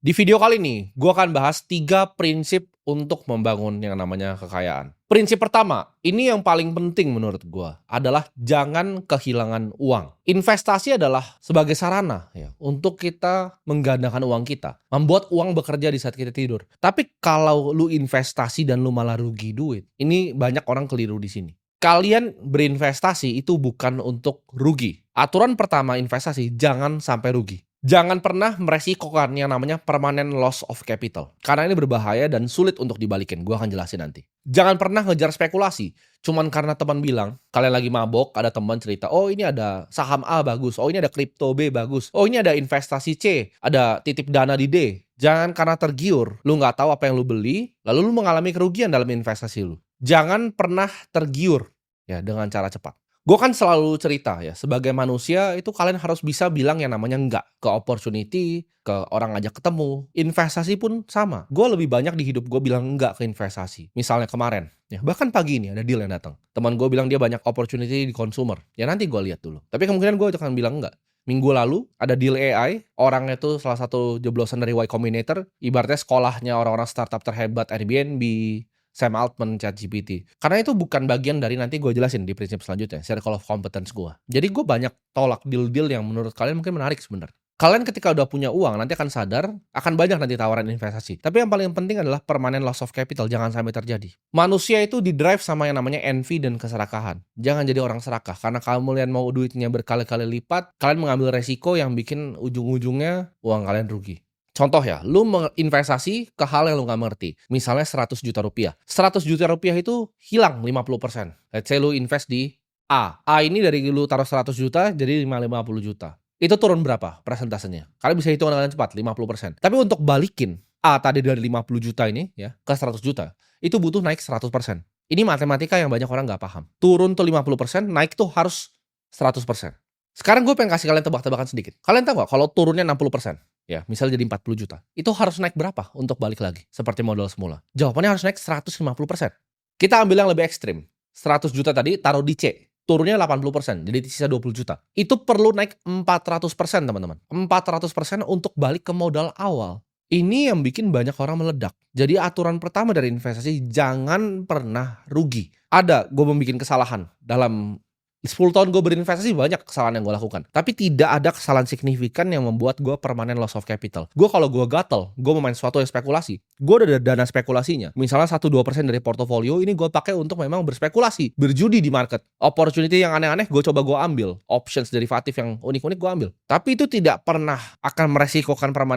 Di video kali ini, gue akan bahas 3 prinsip untuk membangun yang namanya kekayaan. Prinsip pertama, ini yang paling penting menurut gue, adalah jangan kehilangan uang. Investasi adalah sebagai sarana ya untuk kita menggandakan uang kita, membuat uang bekerja di saat kita tidur. Tapi kalau lu investasi dan lu malah rugi duit, ini banyak orang keliru di sini. Kalian berinvestasi itu bukan untuk rugi. Aturan pertama investasi, jangan sampai rugi. Jangan pernah meresikokan yang namanya permanent loss of capital. Karena ini berbahaya dan sulit untuk dibalikin. Gua akan jelasin nanti. Jangan pernah ngejar spekulasi. Cuman karena teman bilang, kalian lagi mabok, ada teman cerita, oh ini ada saham A bagus, oh ini ada kripto B bagus, oh ini ada investasi C, ada titip dana di D. Jangan karena tergiur, lu nggak tahu apa yang lu beli, lalu lu mengalami kerugian dalam investasi lu. Jangan pernah tergiur ya dengan cara cepat. Gue kan selalu cerita ya, sebagai manusia itu kalian harus bisa bilang yang namanya enggak ke opportunity, ke orang ngajak ketemu. Investasi pun sama. Gue lebih banyak di hidup gue bilang enggak ke investasi. Misalnya kemarin, ya bahkan pagi ini ada deal yang datang. Teman gue bilang dia banyak opportunity di consumer. Ya nanti gue lihat dulu. Tapi kemungkinan gue akan bilang enggak. Minggu lalu ada deal AI, orangnya itu salah satu jeblosan dari Y Combinator, ibaratnya sekolahnya orang-orang startup terhebat Airbnb, Sam Altman, ChatGPT. Karena itu bukan bagian dari nanti gue jelasin di prinsip selanjutnya, circle of competence gue. Jadi gue banyak tolak deal-deal yang menurut kalian mungkin menarik sebenarnya. Kalian ketika udah punya uang, nanti akan sadar, akan banyak nanti tawaran investasi. Tapi yang paling penting adalah permanent loss of capital, jangan sampai terjadi. Manusia itu didrive sama yang namanya envy dan keserakahan. Jangan jadi orang serakah, karena kalian mau duitnya berkali-kali lipat, kalian mengambil resiko yang bikin ujung-ujungnya uang kalian rugi. Contoh ya, lu menginvestasi ke hal yang lu nggak mengerti. Misalnya 100 juta rupiah. 100 juta rupiah itu hilang 50%. Let's say lu invest di A. A ini dari lu taruh 100 juta jadi 50 juta. Itu turun berapa persentasenya? Kalian bisa hitung dengan cepat, 50%. Tapi untuk balikin A tadi dari 50 juta ini ya ke 100 juta, itu butuh naik 100%. Ini matematika yang banyak orang nggak paham. Turun tuh 50%, naik tuh harus 100%. Sekarang gue pengen kasih kalian tebak-tebakan sedikit. Kalian tahu nggak kalau turunnya 60%? Ya, misalnya jadi 40 juta. Itu harus naik berapa untuk balik lagi? Seperti modal semula. Jawabannya harus naik 150%. Kita ambil yang lebih ekstrim. 100 juta tadi taruh di C. Turunnya 80%, jadi sisa 20 juta. Itu perlu naik 400%, teman-teman. 400% untuk balik ke modal awal. Ini yang bikin banyak orang meledak. Jadi aturan pertama dari investasi, jangan pernah rugi. Ada, gue membuat kesalahan dalam 10 tahun gue berinvestasi, banyak kesalahan yang gue lakukan. Tapi tidak ada kesalahan signifikan yang membuat gue permanent loss of capital. Gue kalau gue gatel, gue mau main sesuatu yang spekulasi, gue udah ada dana spekulasinya. Misalnya 1-2% dari portofolio ini gue pakai untuk memang berspekulasi, berjudi di market. Opportunity yang aneh-aneh gue coba gue ambil. Options derivatif yang unik-unik gue ambil. Tapi itu tidak pernah akan meresikokan permanent